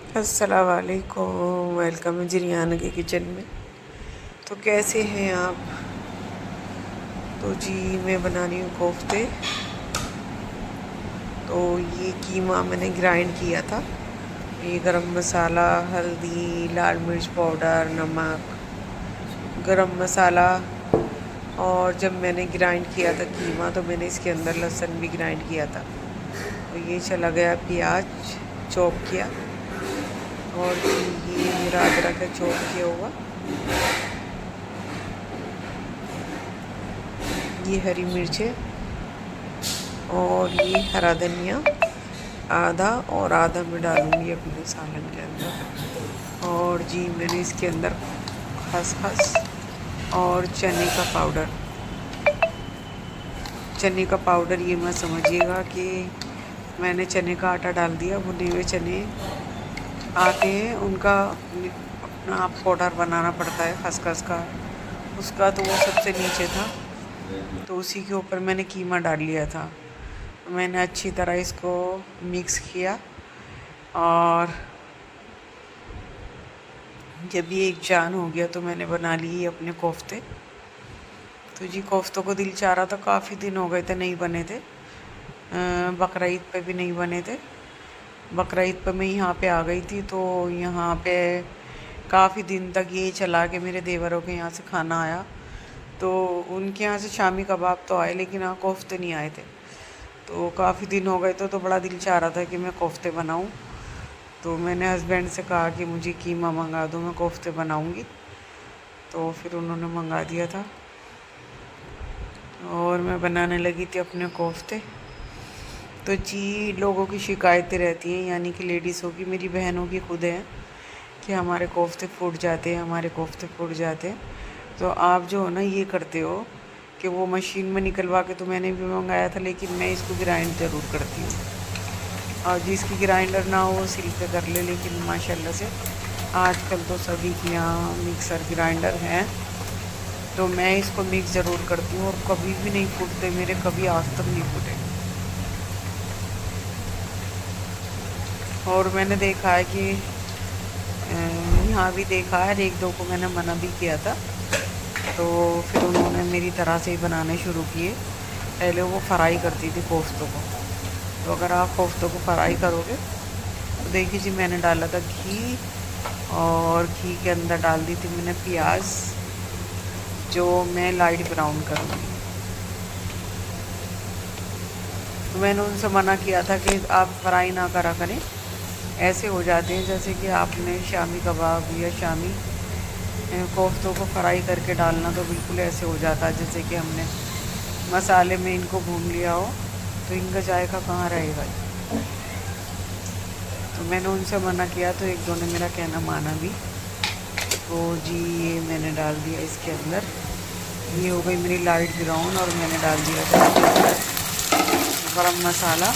अस्सलाम वालेकुम। वेलकम है जिरियाना के किचन में। तो कैसे हैं आप? तो जी मैं बना रही हूँ कोफ्ते। तो ये कीमा मैंने ग्राइंड किया था। ये गरम मसाला, हल्दी, लाल मिर्च पाउडर, नमक, गरम मसाला। और जब मैंने ग्राइंड किया था कीमा तो मैंने इसके अंदर लहसुन भी ग्राइंड किया था। तो ये चला गया प्याज चॉप किया। और ये मेरा अदरक है चॉप किया हुआ। ये हरी मिर्च है और ये हरा धनिया आधा और आधा मैं डालूँगी अपने सालन के अंदर। और जी मैंने इसके अंदर खसखस और चने का पाउडर ये मत समझिएगा कि मैंने चने का आटा डाल दिया। भुने हुए चने आते हैं, उनका अपना आप पाउडर बनाना पड़ता है खसखस का, उसका तो वो सबसे नीचे था। तो उसी के ऊपर मैंने कीमा डाल लिया था। मैंने अच्छी तरह इसको मिक्स किया और जब ये एक जान हो गया तो मैंने बना लिए अपने कोफ्ते। तो जी कोफ्तों को दिल चाह रहा था, काफ़ी दिन हो गए थे नहीं बने थे। बकरा ईद पे भी नहीं बने थे। बकरा ईद पे मैं यहाँ पे आ गई थी तो यहाँ पे काफ़ी दिन तक ये चला कि मेरे देवरों के यहाँ से खाना आया। तो उनके यहाँ से शामी कबाब तो आए लेकिन हाँ कोफ्ते नहीं आए थे। तो काफ़ी दिन हो गए तो बड़ा दिल चाह रहा था कि मैं कोफ्ते बनाऊं। तो मैंने हस्बैंड से कहा कि मुझे कीमा मंगा दो, मैं कोफ्ते बनाऊंगी। तो फिर उन्होंने मंगा दिया था और मैं बनाने लगी थी अपने कोफ्ते। तो जी लोगों की शिकायतें रहती हैं, यानी कि लेडीज़ों की, मेरी बहनों की खुद हैं कि हमारे कोफ्ते फूट जाते हैं, हमारे कोफ्ते फूट जाते हैं। तो आप जो हो ना ये करते हो कि वो मशीन में निकलवा के, तो मैंने भी मंगाया था लेकिन मैं इसको ग्राइंड ज़रूर करती हूँ। और जिसकी ग्राइंडर ना हो वो सिल पे कर ले, लेकिन माशाल्लाह से आजकल तो सभी के यहाँ मिक्सर ग्राइंडर हैं। तो मैं इसको मिक्स ज़रूर करती हूँ और कभी भी नहीं फूटते मेरे, कभी आज तक नहीं फूटे। और मैंने देखा है कि यहाँ भी देखा है, एक दो को मैंने मना भी किया था तो फिर उन्होंने मेरी तरह से ही बनाने शुरू किए। पहले वो फ्राई करती थी कोफ्तों को। तो अगर आप कोफ्तों को फ्राई करोगे तो देखिए जी मैंने डाला था घी, और घी के अंदर डाल दी थी मैंने प्याज, जो मैं लाइट ब्राउन करूँगी। तो मैंने उनसे मना किया था कि आप फ्राई ना करा करें, ऐसे हो जाते हैं जैसे कि आपने शामी कबाब या शामी कोफ्तों को फ्राई करके डालना, तो बिल्कुल ऐसे हो जाता है जैसे कि हमने मसाले में इनको भून लिया हो, तो इनका जायका कहाँ रहेगा। तो मैंने उनसे मना किया तो एक दो ने मेरा कहना माना भी। तो जी ये मैंने डाल दिया इसके अंदर। ये हो गई मेरी लाइट ब्राउन और मैंने डाल दिया था इसके अंदर गरम मसाला।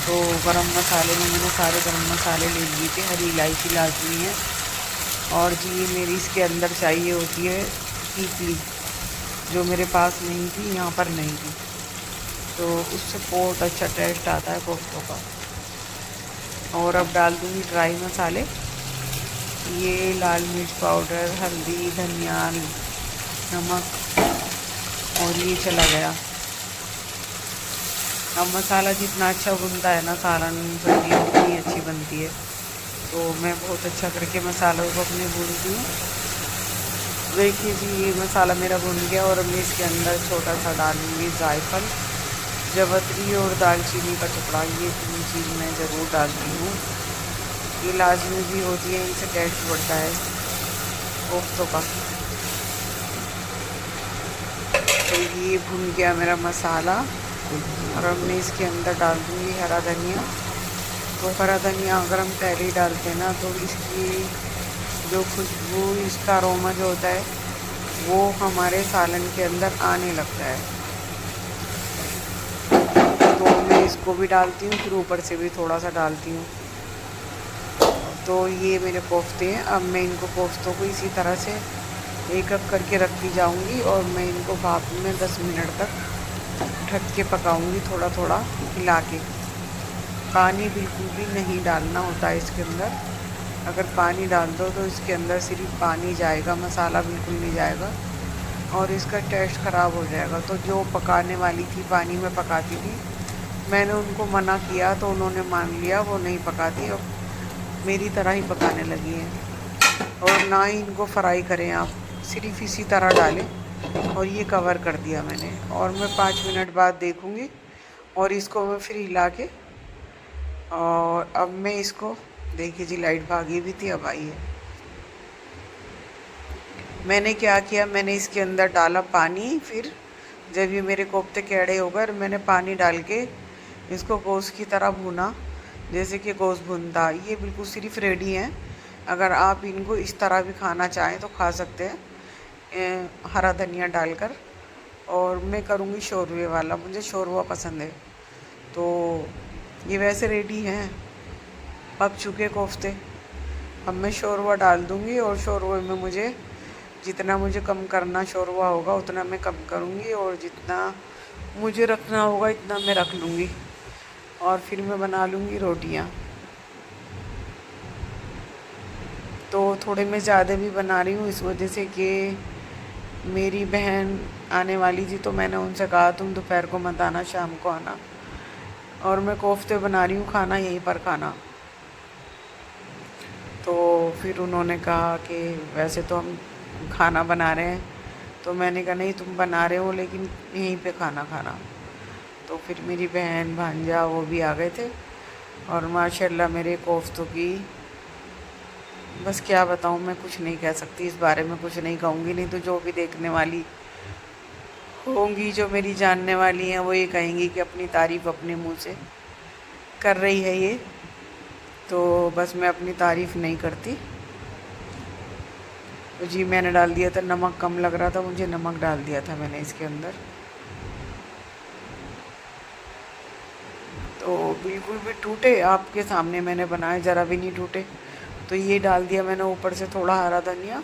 तो गरम मसाले में मैंने सारे गरम मसाले ले लिए थे, हरी इलायची लाजमी है। और जी ये मेरी इसके अंदर चाहिए होती है पीपली, जो मेरे पास नहीं थी, यहाँ पर नहीं थी, तो उससे बहुत अच्छा टेस्ट आता है कोफ्तों का। और अब डाल दूँगी ड्राई मसाले, ये लाल मिर्च पाउडर, हल्दी, धनिया, नमक, और ये चला गया। अब मसाला जितना अच्छा भुनता है ना, सालन सब्जी उतनी अच्छी बनती है। तो मैं बहुत अच्छा करके मसालों को अपने भूनती हूँ। देखिए जी ये मसाला मेरा भुन गया और मैं इसके अंदर छोटा सा डालूँगी जायफल, जवतरी और दालचीनी का टुकड़ा। ये तीन चीज़ मैं ज़रूर डालती हूँ, ये लाजमी भी होती है, इनसे टेस्ट बढ़ता है कोफ्तों का। तो ये भुन गया मेरा मसाला और अब मैं इसके अंदर डाल दूँगी हरा धनिया। तो हरा धनिया अगर हम पहले ही डालते हैं ना तो इसकी जो खुशबू, इसका अरोमा जो होता है वो हमारे सालन के अंदर आने लगता है। तो मैं इसको भी डालती हूँ, फिर ऊपर से भी थोड़ा सा डालती हूँ। तो ये मेरे कोफ्ते हैं। अब मैं इनको कोफ्तों को इसी तरह से एक एक करके रखती जाऊँगी और मैं इनको भाप में 10 मिनट तक ढक के पकाऊँगी, थोड़ा थोड़ा हिला के। पानी बिल्कुल भी नहीं डालना होता है इसके अंदर। अगर पानी डाल दो तो इसके अंदर सिर्फ पानी जाएगा, मसाला बिल्कुल नहीं जाएगा और इसका टेस्ट ख़राब हो जाएगा। तो जो पकाने वाली थी, पानी में पकाती थी, मैंने उनको मना किया तो उन्होंने मान लिया, वो नहीं पकाती और मेरी तरह ही पकाने लगी हैं। और ना ही इनको फ्राई करें आप, सिर्फ इसी तरह डालें। और ये कवर कर दिया मैंने और मैं 5 मिनट बाद देखूँगी और इसको मैं फिर हिला के, और अब मैं इसको, देखिए जी लाइट भागी भी थी, अब आई है। मैंने क्या किया, मैंने इसके अंदर डाला पानी। फिर जब ये मेरे कोफ्ते कैड़े हो गए, मैंने पानी डाल के इसको गोश्त की तरह भुना, जैसे कि गोश्त भुनता। ये बिल्कुल सिर्फ रेडी हैं। अगर आप इनको इस तरह भी खाना चाहें तो खा सकते हैं, हरा धनिया डालकर। और मैं करूँगी शोरवे वाला, मुझे शोरवा पसंद है। तो ये वैसे रेडी हैं, पक चुके कोफ्ते। अब मैं शोरवा डाल दूँगी और शोरवे में मुझे जितना मुझे कम करना शोरवा होगा उतना मैं कम करूँगी, और जितना मुझे रखना होगा इतना मैं रख लूँगी। और फिर मैं बना लूँगी रोटियाँ। तो थोड़े मैं ज़्यादा भी बना रही हूँ इस वजह से कि मेरी बहन आने वाली थी, तो मैंने उनसे कहा तुम दोपहर को मत आना, शाम को आना। और मैं कोफ्ते बना रही हूँ, खाना यहीं पर खाना। तो फिर उन्होंने कहा कि वैसे तो हम खाना बना रहे हैं, तो मैंने कहा नहीं तुम बना रहे हो लेकिन यहीं पे खाना खाना। तो फिर मेरी बहन भांजा वो भी आ गए थे और माशाल्लाह मेरे कोफ्तों की, बस क्या बताऊँ, मैं कुछ नहीं कह सकती इस बारे में, कुछ नहीं कहूँगी। नहीं तो जो भी देखने वाली होंगी, जो मेरी जानने वाली हैं, वो ये कहेंगी कि अपनी तारीफ़ अपने मुंह से कर रही है ये। तो बस मैं अपनी तारीफ़ नहीं करती। तो जी मैंने डाल दिया था, नमक कम लग रहा था मुझे, नमक डाल दिया था मैंने इसके अंदर। तो बिल्कुल भी टूटे आपके सामने मैंने बनाए, ज़रा भी नहीं टूटे। तो ये डाल दिया मैंने ऊपर से थोड़ा हरा धनिया,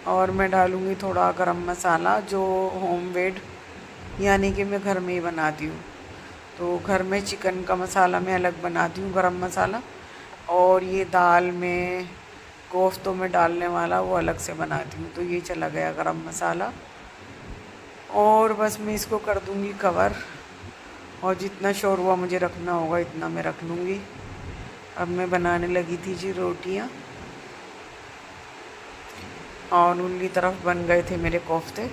और मैं डालूँगी थोड़ा गरम मसाला जो होममेड, यानी कि मैं घर में ही बनाती हूँ। तो घर में चिकन का मसाला मैं अलग बनाती हूँ, गरम मसाला, और ये दाल में कोफ्तों में डालने वाला वो अलग से बनाती हूँ। तो ये चला गया गरम मसाला, और बस मैं इसको कर दूँगी कवर, और जितना शोरवा मुझे रखना होगा इतना मैं रख लूँगी। अब मैं बनाने लगी थी जी रोटियाँ, और उनकी तरफ बन गए थे मेरे कोफ्ते।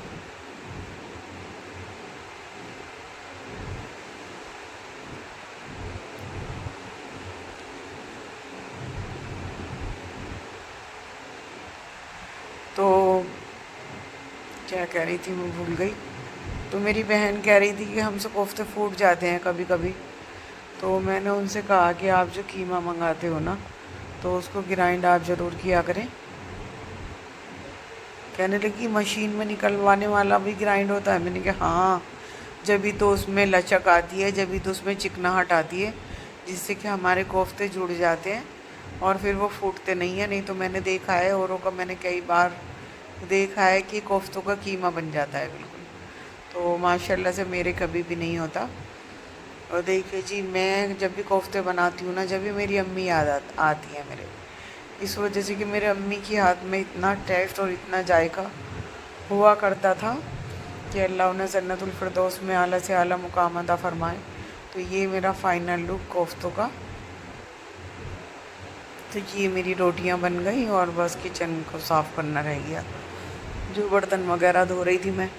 तो क्या कह रही थी मैं भूल गई। तो मेरी बहन कह रही थी कि हमसे कोफ्ते फूट जाते हैं कभी कभी। तो मैंने उनसे कहा कि आप जो कीमा मंगाते हो ना, तो उसको ग्राइंड आप ज़रूर किया करें। कहने लगी मशीन में निकलवाने वाला भी ग्राइंड होता है। मैंने कहा हाँ, जब भी तो उसमें लचक आती है, जब भी तो उसमें चिकनाहट आती है, जिससे कि हमारे कोफ्ते जुड़ जाते हैं और फिर वो फूटते नहीं हैं। नहीं तो मैंने देखा है, औरों का मैंने कई बार देखा है कि कोफ्तों का कीमा बन जाता है बिल्कुल। तो माशाल्लाह से मेरे कभी भी नहीं होता। और देखिए जी, मैं जब भी कोफ्ते बनाती हूँ ना, जब भी मेरी अम्मी याद आती है मेरे, इस वजह से कि मेरे अम्मी के हाथ में इतना टेस्ट और इतना जायका हुआ करता था कि अल्लाह उन्हें जन्नतुल फिरदौस में आला से आला मुकाम अता फरमाए। तो ये मेरा फाइनल लुक कोफ्तों का। तो ये मेरी रोटियां बन गई और बस किचन को साफ़ करना रह गया, जो बर्तन वगैरह धो रही थी मैं।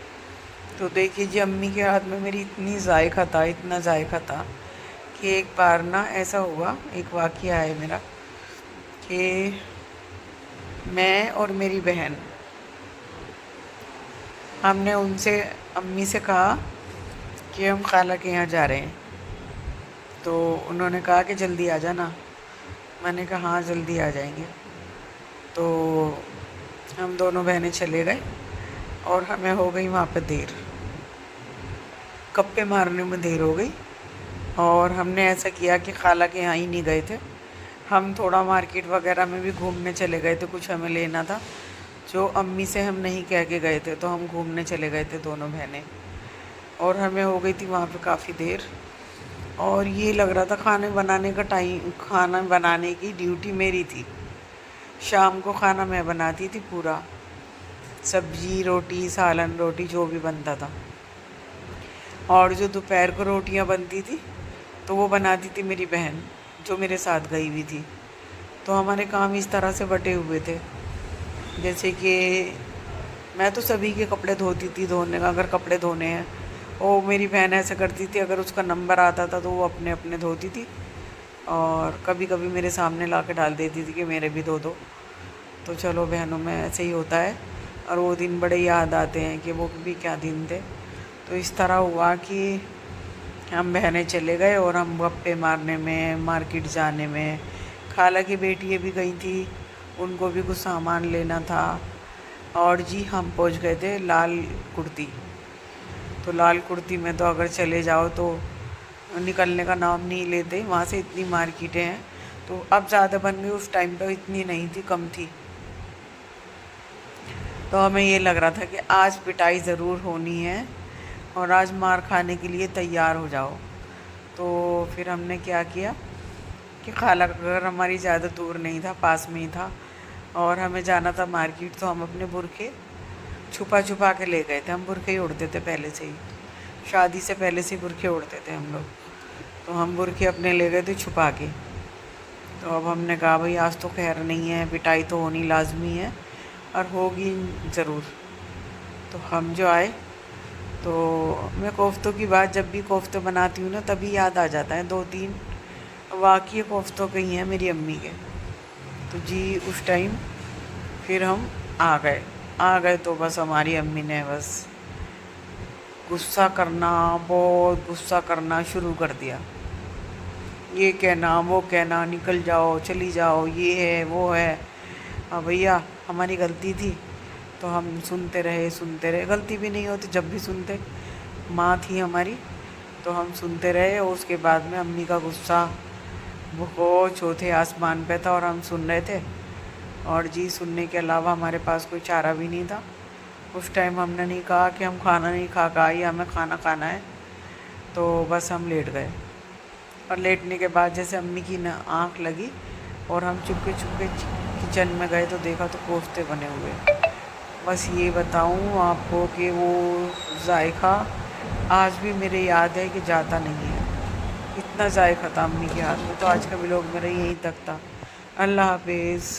तो देखिए जी, अम्मी के हाथ में मेरी इतनी जायका था, इतना जायका था कि एक बार ना ऐसा हुआ, एक वाक़या है मेरा, कि मैं और मेरी बहन, हमने उनसे, अम्मी से कहा कि हम खाला के यहाँ जा रहे हैं। तो उन्होंने कहा कि जल्दी आ जाना। मैंने कहा हाँ जल्दी आ जाएंगे। तो हम दोनों बहनें चले गए और हमें हो गई वहाँ पे देर, गप्पे मारने में देर हो गई। और हमने ऐसा किया कि खाला के यहाँ ही नहीं गए थे, हम थोड़ा मार्केट वगैरह में भी घूमने चले गए थे, कुछ हमें लेना था जो अम्मी से हम नहीं कह के गए थे। तो हम घूमने चले गए थे दोनों बहनें, और हमें हो गई थी वहाँ पे काफ़ी देर। और ये लग रहा था खाने बनाने का टाइम, खाना बनाने की ड्यूटी मेरी थी। शाम को खाना मैं बनाती थी पूरा, सब्जी रोटी सालन रोटी जो भी बनता था। और जो दोपहर को रोटियां बनती थी तो वो बनाती थी मेरी बहन, जो मेरे साथ गई हुई थी। तो हमारे काम इस तरह से बटे हुए थे, जैसे कि मैं तो सभी के कपड़े धोती थी, धोने का अगर कपड़े धोने हैं। वो मेरी बहन ऐसा करती थी, अगर उसका नंबर आता था तो वो अपने अपने धोती थी, और कभी कभी मेरे सामने ला के डाल देती थी कि मेरे भी धो दो। तो चलो बहनों में ऐसे ही होता है, और वो दिन बड़े याद आते हैं कि वो भी क्या दिन थे। तो इस तरह हुआ कि हम बहनें चले गए और हम गप्पे मारने में, मार्केट जाने में, खाला की बेटियाँ भी गई थी, उनको भी कुछ सामान लेना था। और जी हम पहुंच गए थे लाल कुर्ती। तो लाल कुर्ती में तो अगर चले जाओ तो निकलने का नाम नहीं लेते, वहाँ से इतनी मार्केटें हैं। तो अब ज़्यादा बन गई, उस टाइम पे इतनी नहीं थी, कम थी। तो हमें ये लग रहा था कि आज पिटाई ज़रूर होनी है और आज मार खाने के लिए तैयार हो जाओ। तो फिर हमने क्या किया कि खाला का घर हमारी ज़्यादा दूर नहीं था, पास में ही था, और हमें जाना था मार्केट। तो हम अपने बुरखे छुपा छुपा के ले गए थे। हम बुरखे ही उड़ते थे पहले से ही, शादी से पहले से बुरखे उड़ते थे हम लोग। तो हम बुरखे अपने ले गए थे छुपा के। तो अब हमने कहा भाई आज तो खैर नहीं है, पिटाई तो होनी लाजमी है और होगी ज़रूर। तो हम जो आए, तो मैं कोफ्तों की बात जब भी कोफ्ते बनाती हूँ ना तभी याद आ जाता है, 2-3 वाक़ई कोफ्तों के ही हैं मेरी अम्मी के। तो जी उस टाइम फिर हम आ गए तो बस हमारी अम्मी ने बस गुस्सा करना, बहुत गुस्सा करना शुरू कर दिया। ये कहना वो कहना, निकल जाओ चली जाओ, ये है वो है। हाँ भैया हमारी गलती थी, तो हम सुनते रहे। गलती भी नहीं होती जब भी सुनते, माँ थी हमारी, तो हम सुनते रहे। और उसके बाद में अम्मी का गुस्सा बहुत चौथे आसमान पे था और हम सुन रहे थे। और जी सुनने के अलावा हमारे पास कोई चारा भी नहीं था। उस टाइम हमने नहीं कहा कि हम खाना नहीं खा के आई, हमें खाना खाना है। तो बस हम लेट गए, और लेटने के बाद जैसे अम्मी की न आँख लगी और हम चुपके चुपके किचन में गए तो देखा तो कोफ्ते बने हुए। बस ये बताऊँ आपको कि वो जायका आज भी मेरे याद है कि जाता नहीं है। इतना जायका था अम्मी के हाथ में। तो आज का व्लॉग मेरा यहीं तक था। अल्लाह हाफिज़।